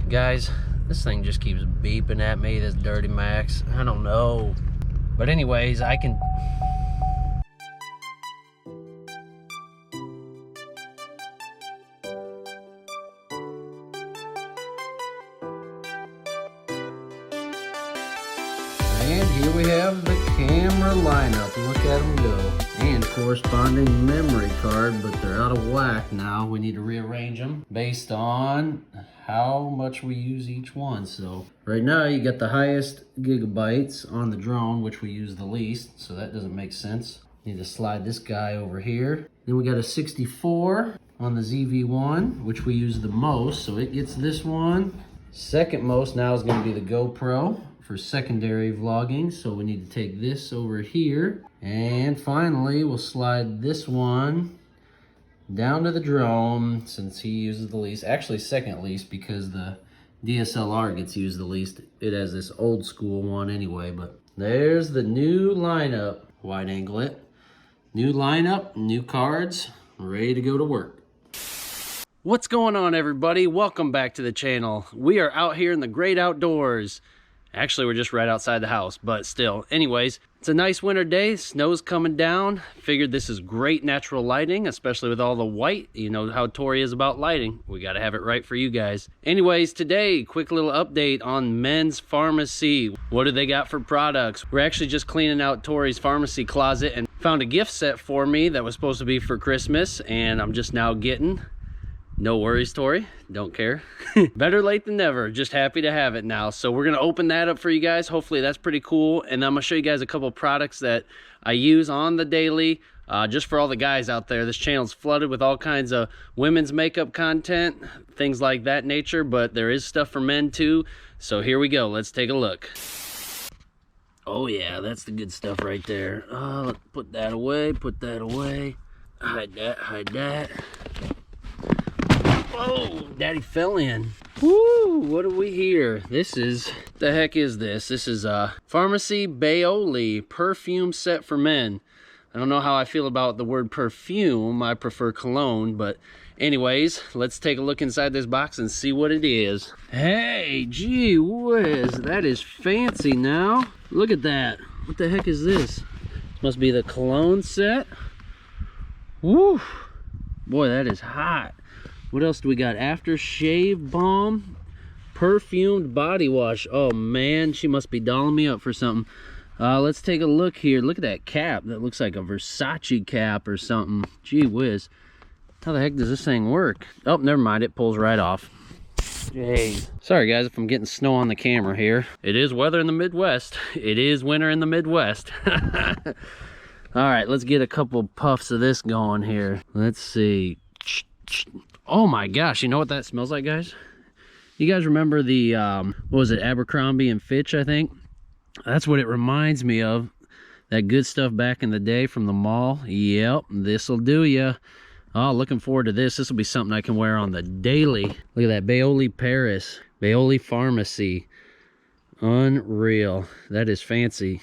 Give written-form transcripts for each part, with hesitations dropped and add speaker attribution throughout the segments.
Speaker 1: Guys, this thing just keeps beeping at me, this Dirty Max. I don't know. But anyways, I can... And here we have the camera lineup. Look at them go. And corresponding memory card, but they're out of whack now. We need to rearrange them based on how much we use each one. So right now you got the highest gigabytes on the drone, which we use the least, so that doesn't make sense. Need to slide this guy over here. Then we got a 64 on the ZV-1, which we use the most, so it gets this one. Second most now is going to be the GoPro for secondary vlogging, so we need to take this over here. And finally, we'll slide this one down to the drone, since he uses the least. Actually, second least, because the DSLR gets used the least. It has this old school one anyway, but there's the new lineup. Wide angle it. New lineup, new cards, ready to go to work. What's going on, everybody? Welcome back to the channel. We are out here in the great outdoors. Actually, we're just right outside the house, but still. Anyways, it's a nice winter day. Snow's coming down. Figured this is great natural lighting, especially with all the white. You know how Tori is about lighting. We got to have it right for you guys. Anyways, today, quick little update on Men's Farmasi. What do they got for products? We're actually just cleaning out Tori's pharmacy closet and found a gift set for me that was supposed to be for Christmas, and I'm just now getting. No worries, Tori. Don't care. Better late than never. Just happy to have it now. So we're going to open that up for you guys. Hopefully that's pretty cool. And I'm going to show you guys a couple products that I use on the daily. Just for all the guys out there. This channel's flooded with all kinds of women's makeup content. Things like that nature. But there is stuff for men too. So here we go. Let's take a look. Oh yeah, that's the good stuff right there. Let's put that away. Put that away. Hide that. Hide that. Oh, daddy fell in. Woo, what are we here? This is, the heck is this? This is a Farmasi Baoli perfume set for men. I don't know how I feel about the word perfume. I prefer cologne, but anyways, let's take a look inside this box and see what it is. Hey, gee whiz, that is fancy now. Look at that. What the heck is this? This must be the cologne set. Woo, boy, that is hot. What else do we got? Aftershave balm, perfumed body wash. Oh man, she must be dolling me up for something. Let's take a look here. Look at that cap. That looks like a Versace cap or something. Gee whiz. How the heck does this thing work? Oh, never mind. It pulls right off. Jeez. Sorry guys if I'm getting snow on the camera here. It is weather in the Midwest. It is winter in the Midwest. All right, let's get a couple puffs of this going here. Let's see. Oh my gosh, you know what that smells like, guys? You guys remember the, what was it, Abercrombie and Fitch, I think? That's what it reminds me of. That good stuff back in the day from the mall. Yep, this'll do ya. Oh, looking forward to this. This will be something I can wear on the daily. Look at that, Baoli Paris. Baoli Farmasi. Unreal. That is fancy.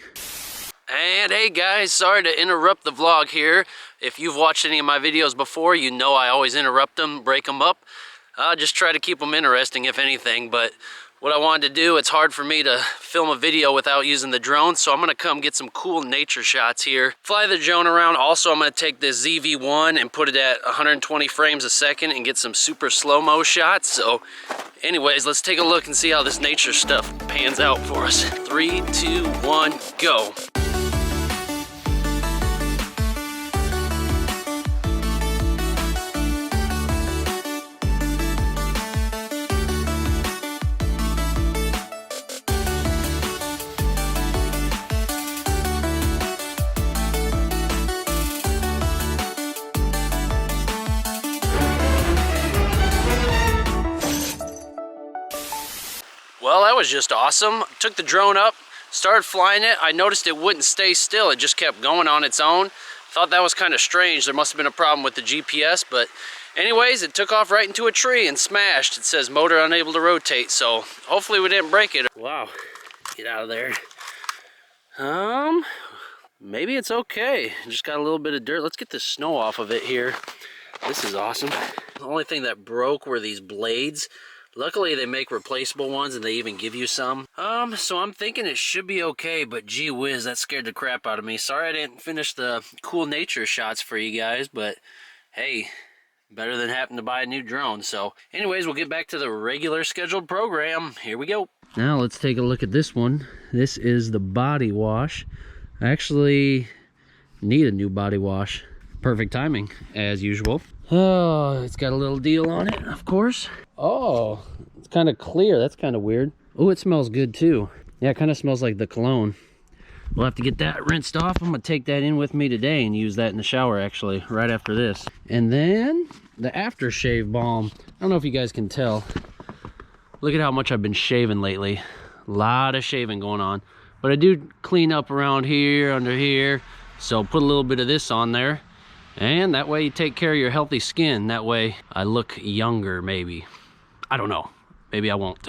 Speaker 1: And hey guys, sorry to interrupt the vlog here. If you've watched any of my videos before, you know I always interrupt them, break them up. Just try to keep them interesting, if anything. But what I wanted to do, it's hard for me to film a video without using the drone, so I'm going to come get some cool nature shots here. Fly the drone around. Also, I'm going to take this ZV-1 and put it at 120 frames a second and get some super slow-mo shots. So anyways, let's take a look and see how this nature stuff pans out for us. 3, 2, 1, go. Well, that was just awesome. Took the drone up, started flying it. I noticed it wouldn't stay still. It just kept going on its own. Thought that was kind of strange. There must have been a problem with the GPS, but anyways, it took off right into a tree and smashed. It says motor unable to rotate, so hopefully we didn't break it. Wow, get out of there. Maybe it's okay. Just got a little bit of dirt. Let's get the snow off of it here. This is awesome. The only thing that broke were these blades. Luckily, they make replaceable ones, and they even give you some. So I'm thinking it should be okay, but gee whiz, that scared the crap out of me. Sorry I didn't finish the cool nature shots for you guys, but hey, better than having to buy a new drone. So anyways, we'll get back to the regular scheduled program. Here we go. Now let's take a look at this one. This is the body wash. I actually need a new body wash. Perfect timing, as usual. Oh, it's got a little deal on it, of course. Oh, it's kind of clear. That's kind of weird. Oh, it smells good too. Yeah, it kind of smells like the cologne. We'll have to get that rinsed off. I'm gonna take that in with me today and use that in the shower, actually, right after this. And then the aftershave balm. I don't know if you guys can tell. Look at how much I've been shaving lately. A lot of shaving going on. But I do clean up around here, under here. So put a little bit of this on there. And that way you take care of your healthy skin. That way I look younger, maybe. I don't know. Maybe I won't.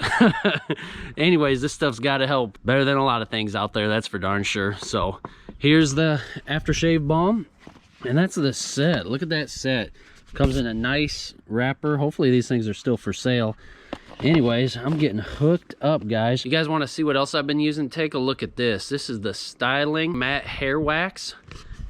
Speaker 1: Anyways, this stuff's got to help. Better than a lot of things out there, that's for darn sure. So here's the aftershave balm. And that's the set. Look at that set. Comes in a nice wrapper. Hopefully these things are still for sale. Anyways, I'm getting hooked up, guys. You guys want to see what else I've been using? Take a look at this. This is the Styling Matte Hair Wax.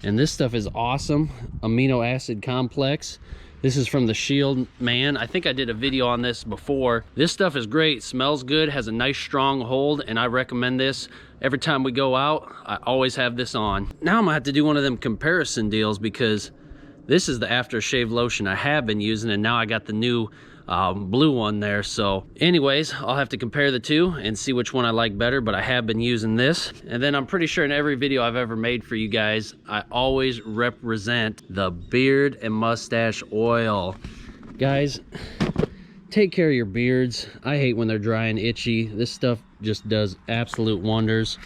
Speaker 1: And this stuff is awesome. Amino acid complex. This is from the Shield Man. I think I did a video on this before. This stuff is great, smells good, has a nice strong hold, and I recommend this. Every time we go out, I always have this on. Now I'm gonna have to do one of them comparison deals because this is the aftershave lotion I have been using, and now I got the new blue one there. So anyways, I'll have to compare the two and see which one I like better, but I have been using this. And then I'm pretty sure in every video I've ever made for you guys, I always represent the beard and mustache oil. Guys, take care of your beards. I hate when they're dry and itchy. This stuff just does absolute wonders.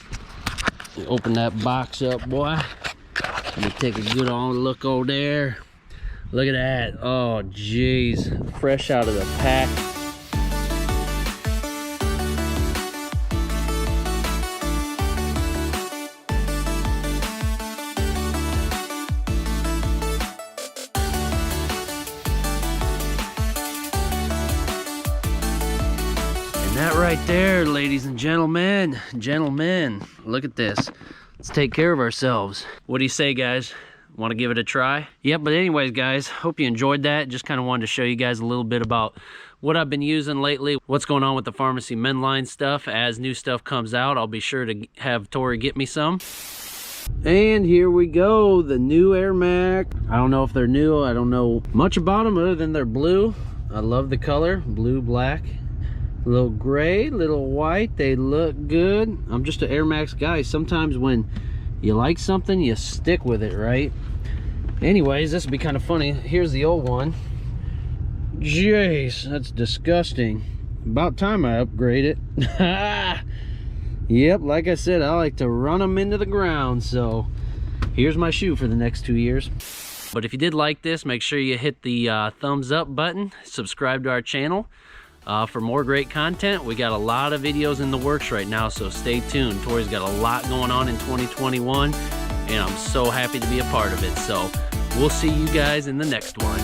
Speaker 1: Open that box up, boy. Let me take a good on look over there. Look at that. Oh, geez. Fresh out of the pack. And that right there, ladies and gentlemen, look at this. Let's take care of ourselves. What do you say, guys? Want to give it a try? Yep, but anyways, guys, hope you enjoyed that. Just kind of wanted to show you guys a little bit about what I've been using lately, what's going on with the Farmasi men line stuff. As new stuff comes out, I'll be sure to have Tori get me some. And here we go, the new Air Mac. I don't know if they're new. I don't know much about them other than they're blue. I love the color, blue, black, a little gray, a little white. They look good. I'm just an Air Max guy. Sometimes when you like something, you stick with it, right? Anyways, this would be kind of funny. Here's the old one. Jeez, that's disgusting. About time I upgrade it. Yep, like I said, I like to run them into the ground. So here's my shoe for the next 2 years. But if you did like this, make sure you hit the thumbs up button. Subscribe to our channel for more great content. We got a lot of videos in the works right now, so stay tuned. Tori's got a lot going on in 2021, and I'm so happy to be a part of it. So we'll see you guys in the next one.